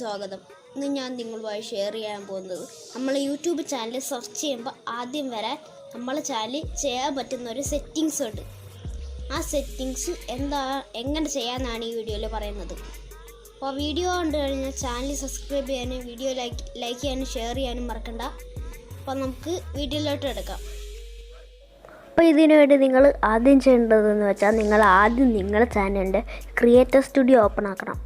സ്വാഗതം. ഇന്ന് ഞാൻ നിങ്ങളുമായി ഷെയർ ചെയ്യാൻ പോകുന്നത് നമ്മൾ യൂട്യൂബ് ചാനൽ സെർച്ച് ചെയ്യുമ്പോൾ ആദ്യം വരാൻ നമ്മളെ ചാനൽ ചെയ്യാൻ പറ്റുന്ന ഒരു സെറ്റിങ്സ് ഉണ്ട്. ആ സെറ്റിങ്സ് എങ്ങനെ ചെയ്യാമെന്നാണ് ഈ വീഡിയോയിൽ പറയുന്നത്. അപ്പോൾ വീഡിയോ കണ്ടു കഴിഞ്ഞാൽ ചാനൽ സബ്സ്ക്രൈബ് ചെയ്യാനും വീഡിയോ ലൈക്ക് ചെയ്യാനും ഷെയർ ചെയ്യാനും മറക്കണ്ട. അപ്പോൾ നമുക്ക് വീഡിയോയിലോട്ട് എടുക്കാം. അപ്പോൾ ഇതിനു വേണ്ടി നിങ്ങൾ ആദ്യം ചെയ്യേണ്ടതെന്ന് വെച്ചാൽ നിങ്ങൾ ആദ്യം നിങ്ങളുടെ ചാനലിൻ്റെ ക്രിയേറ്റർ സ്റ്റുഡിയോ ഓപ്പൺ ആക്കണം.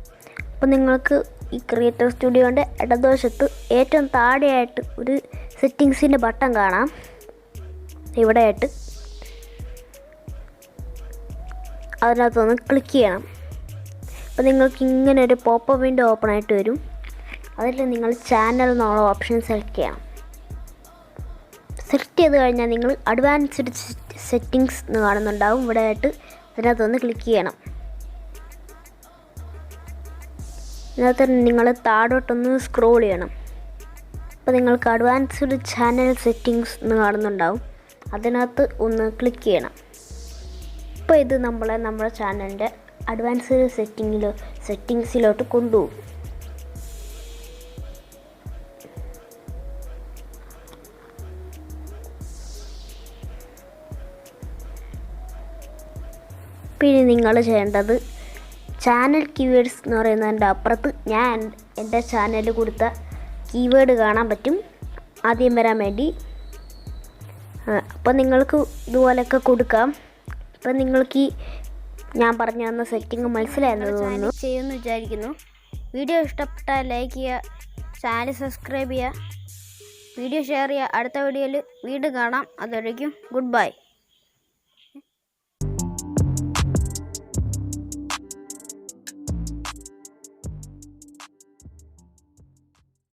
അപ്പോൾ നിങ്ങൾക്ക് ഈ ക്രിയേറ്റർ സ്റ്റുഡിയോൻ്റെ ഇടതുവശത്ത് ഏറ്റവും താഴെയായിട്ട് ഒരു സെറ്റിങ്സിൻ്റെ ബട്ടൺ കാണാം. ഇവിടെയായിട്ട് അതിനകത്തൊന്ന് ക്ലിക്ക് ചെയ്യണം. അപ്പോൾ നിങ്ങൾക്ക് ഇങ്ങനെ ഒരു പോപ്പപ്പ് വിൻഡോ ഓപ്പൺ ആയിട്ട് വരും. അതിൽ നിങ്ങൾ ചാനൽ എന്നുള്ള ഓപ്ഷൻ സെലക്ട് ചെയ്യണം. സെലക്ട് ചെയ്ത് കഴിഞ്ഞാൽ നിങ്ങൾ അഡ്വാൻസ്ഡ് സെറ്റിങ്സ് എന്ന് കാണുന്നുണ്ടാവും. ഇവിടെ ആയിട്ട് അതിനകത്തൊന്ന് ക്ലിക്ക് ചെയ്യണം. ഇതിനകത്ത് നിങ്ങൾ താഴോട്ടൊന്ന് സ്ക്രോൾ ചെയ്യണം. അപ്പോൾ നിങ്ങൾക്ക് അഡ്വാൻസ്ഡ് ചാനൽ സെറ്റിങ്സ് എന്ന് കാണുന്നുണ്ടാവും. അതിനകത്ത് ഒന്ന് ക്ലിക്ക് ചെയ്യണം. ഇപ്പോൾ ഇത് നമ്മുടെ ചാനലിൻ്റെ അഡ്വാൻസ്ഡ് സെറ്റിങ്സിലോട്ട് കൊണ്ടുപോകും. പിന്നെ നിങ്ങൾ ചെയ്യേണ്ടത് ചാനൽ കീവേഡ്സ് എന്ന് പറയുന്നതിൻ്റെ അപ്പുറത്ത് ഞാൻ എൻ്റെ ചാനലിൽ കൊടുത്ത കീവേഡ് കാണാൻ പറ്റും ആദ്യം വരാൻ വേണ്ടി. അപ്പോൾ നിങ്ങൾക്ക് ഇതുപോലെയൊക്കെ കൊടുക്കാം. അപ്പോൾ നിങ്ങൾക്ക് ഞാൻ പറഞ്ഞു തന്ന സെറ്റിംഗ് മനസ്സിലായെന്ന് തോന്നുന്നു. ചെയ്യുമെന്ന് വിചാരിക്കുന്നു. വീഡിയോ ഇഷ്ടപ്പെട്ടാൽ ലൈക്ക് ചെയ്യുക, ചാനൽ സബ്സ്ക്രൈബ് ചെയ്യുക, വീഡിയോ ഷെയർ ചെയ്യുക. അടുത്ത വീഡിയോയിൽ വീണ്ടും കാണാം. അതുവരേക്കും ഗുഡ് ബൈ.